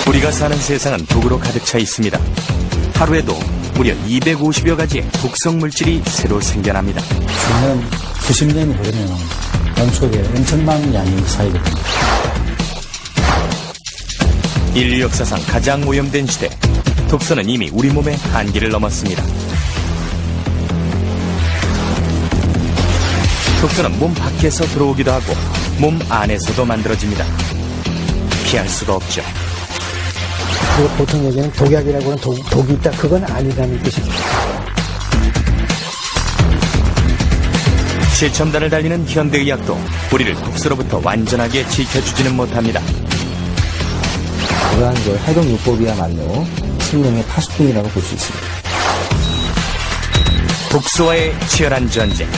우리가 사는 세상은 독으로 가득 차 있습니다. 하루에도 무려 250여 가지의 독성 물질이 새로 생겨납니다. 수년, 수십 년이 흐르면 몸속에 엄청난 양이 쌓이게 됩니다. 인류 역사상 가장 오염된 시대, 독소는 이미 우리 몸의 한계를 넘었습니다. 독소는 몸 밖에서 들어오기도 하고 몸 안에서도 만들어집니다. 피할 수가 없죠. 보통 얘기는 독약이라고 하는 독이 있다. 그건 아니라는 뜻입니다. 최첨단을 달리는 현대의학도 우리를 독소로부터 완전하게 지켜주지는 못합니다. 그러한 해독요법이야말로 생명의 파수꾼이라고 볼 수 있습니다. 독소와의 치열한 전쟁,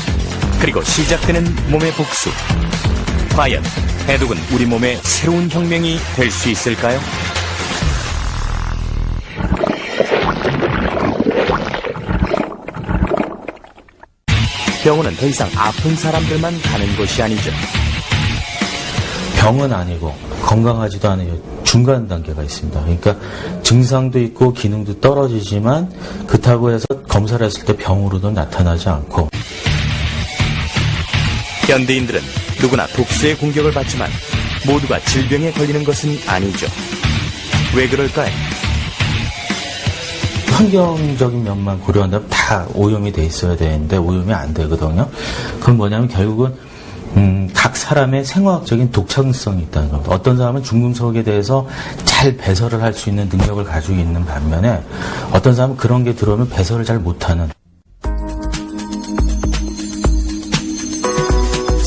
그리고 시작되는 몸의 복수. 과연 해독은 우리 몸의 새로운 혁명이 될 수 있을까요? 병원은 더 이상 아픈 사람들만 가는 곳이 아니죠. 병은 아니고 건강하지도 않은 중간 단계가 있습니다. 그러니까 증상도 있고 기능도 떨어지지만 그렇다고 해서 검사를 했을 때 병으로도 나타나지 않고. 현대인들은 누구나 독소의 공격을 받지만 모두가 질병에 걸리는 것은 아니죠. 왜 그럴까요? 환경적인 면만 고려한다면 다 오염이 돼 있어야 되는데 오염이 안 되거든요. 그건 뭐냐면 결국은 각 사람의 생화학적인 독창성이 있다는 겁니다. 어떤 사람은 중금속에 대해서 잘 배설을 할 수 있는 능력을 가지고 있는 반면에 어떤 사람은 그런 게 들어오면 배설을 잘 못하는.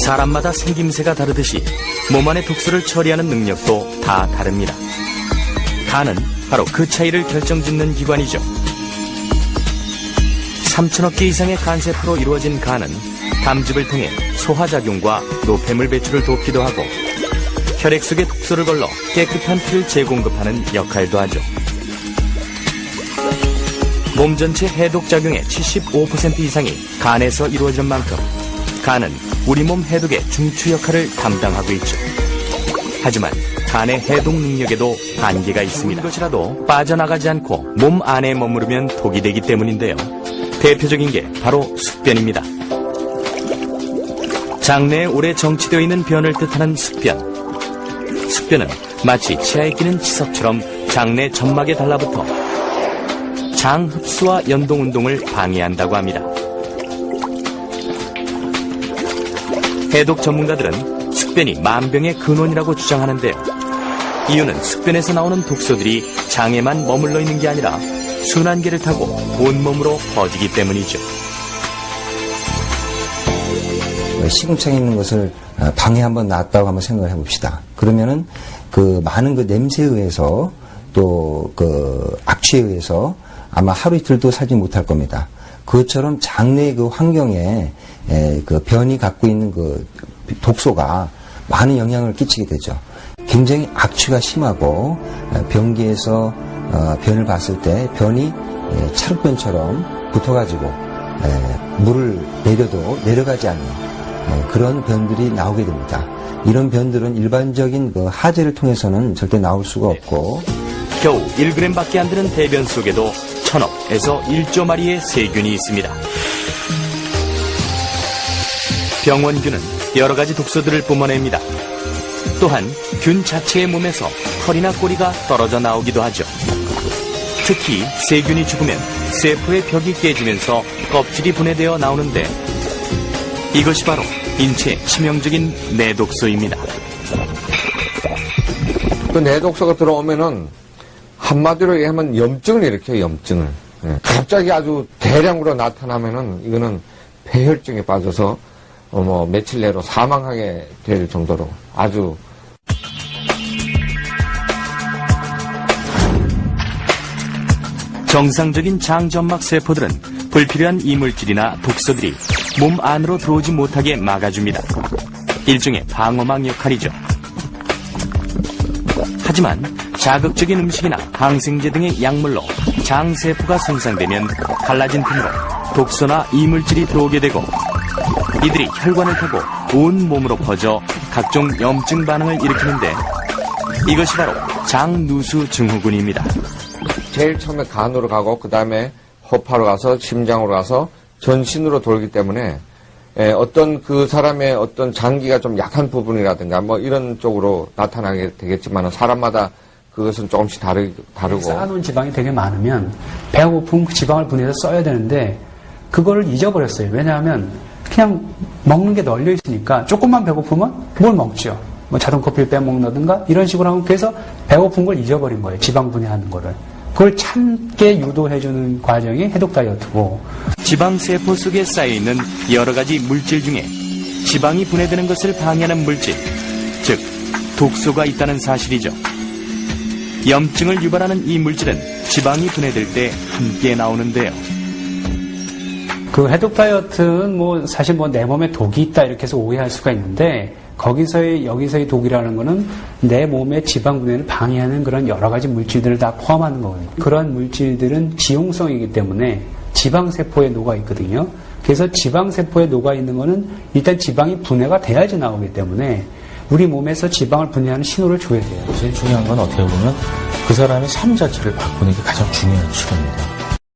사람마다 생김새가 다르듯이 몸 안의 독소를 처리하는 능력도 다 다릅니다. 간은 바로 그 차이를 결정짓는 기관이죠. 3,000억 개 이상의 간세포로 이루어진 간은 담즙을 통해 소화작용과 노폐물 배출을 돕기도 하고 혈액 속에 독소를 걸러 깨끗한 피를 재공급하는 역할도 하죠. 몸 전체 해독작용의 75% 이상이 간에서 이루어지는 만큼 간은 우리 몸 해독의 중추 역할을 담당하고 있죠. 하지만 간의 해독 능력에도 한계가 있습니다. 것이라도 빠져나가지 않고 몸 안에 머무르면 독이 되기 때문인데요. 대표적인 게 바로 숙변입니다. 장내에 오래 정치되어 있는 변을 뜻하는 숙변. 숙변은 마치 치아에 끼는 치석처럼 장내 점막에 달라붙어 장 흡수와 연동 운동을 방해한다고 합니다. 해독 전문가들은 숙변이 만병의 근원이라고 주장하는데요. 이유는 숙변에서 나오는 독소들이 장에만 머물러 있는 게 아니라 순환계를 타고 온몸으로 퍼지기 때문이죠. 시금창에 있는 것을 방에 한번 놨다고 한번 생각을 해봅시다. 그러면은 그 많은 그 냄새에 의해서 또 그 악취에 의해서 아마 하루 이틀도 살지 못할 겁니다. 그것처럼 장내의 그 환경에 그 변이 갖고 있는 그 독소가 많은 영향을 끼치게 되죠. 굉장히 악취가 심하고 변기에서 변을 봤을 때 변이 찰흙변처럼 붙어가지고 물을 내려도 내려가지 않는 그런 변들이 나오게 됩니다. 이런 변들은 일반적인 그 하재를 통해서는 절대 나올 수가 없고 겨우 1g밖에 안 되는 대변 속에도 1000억에서 1조 마리의 세균이 있습니다. 병원균은 여러 가지 독소들을 뿜어냅니다. 또한 균 자체의 몸에서 털이나 꼬리가 떨어져 나오기도 하죠. 특히 세균이 죽으면 세포의 벽이 깨지면서 껍질이 분해되어 나오는데 이것이 바로 인체에 치명적인 내독소입니다. 그 내독소가 들어오면은 한마디로 얘기하면 염증을 일으켜요, 염증을. 갑자기 아주 대량으로 나타나면은 이거는 폐혈증에 빠져서 며칠 내로 사망하게 될 정도로 아주 정상적인 장점막 세포들은 불필요한 이물질이나 독소들이 몸 안으로 들어오지 못하게 막아줍니다. 일종의 방어막 역할이죠. 하지만 자극적인 음식이나 항생제 등의 약물로 장세포가 손상되면 갈라진 틈으로 독소나 이물질이 들어오게 되고 이들이 혈관을 타고 온 몸으로 퍼져 각종 염증 반응을 일으키는데 이것이 바로 장누수 증후군입니다. 제일 처음에 간으로 가고 그 다음에 허파로 가서 심장으로 가서 전신으로 돌기 때문에 어떤 그 사람의 어떤 장기가 좀 약한 부분이라든가 뭐 이런 쪽으로 나타나게 되겠지만 사람마다 그것은 조금씩 다르고. 쌓아놓은 지방이 되게 많으면 배가 고프면 그 지방을 분해해서 써야 되는데 그거를 잊어버렸어요. 왜냐하면 그냥 먹는 게 널려 있으니까 조금만 배고프면 뭘 먹죠. 뭐 자동 커피를 빼먹는다든가 이런 식으로 하면 그래서 배고픈 걸 잊어버린 거예요. 지방 분해하는 거를. 그걸 참게 유도해주는 과정이 해독 다이어트고. 지방세포 속에 쌓여있는 여러 가지 물질 중에 지방이 분해되는 것을 방해하는 물질, 즉 독소가 있다는 사실이죠. 염증을 유발하는 이 물질은 지방이 분해될 때 함께 나오는데요. 그 해독 다이어트는 뭐 사실 뭐 내 몸에 독이 있다 이렇게 해서 오해할 수가 있는데 여기서의 독이라는 거는 내 몸의 지방 분해를 방해하는 그런 여러 가지 물질들을 다 포함하는 거거든요. 그러한 물질들은 지용성이기 때문에 지방세포에 녹아 있거든요. 그래서 지방세포에 녹아 있는 거는 일단 지방이 분해가 돼야지 나오기 때문에 우리 몸에서 지방을 분해하는 신호를 줘야 돼요. 제일 중요한 건 어떻게 보면 그 사람의 삶 자체를 바꾸는 게 가장 중요한 치료입니다.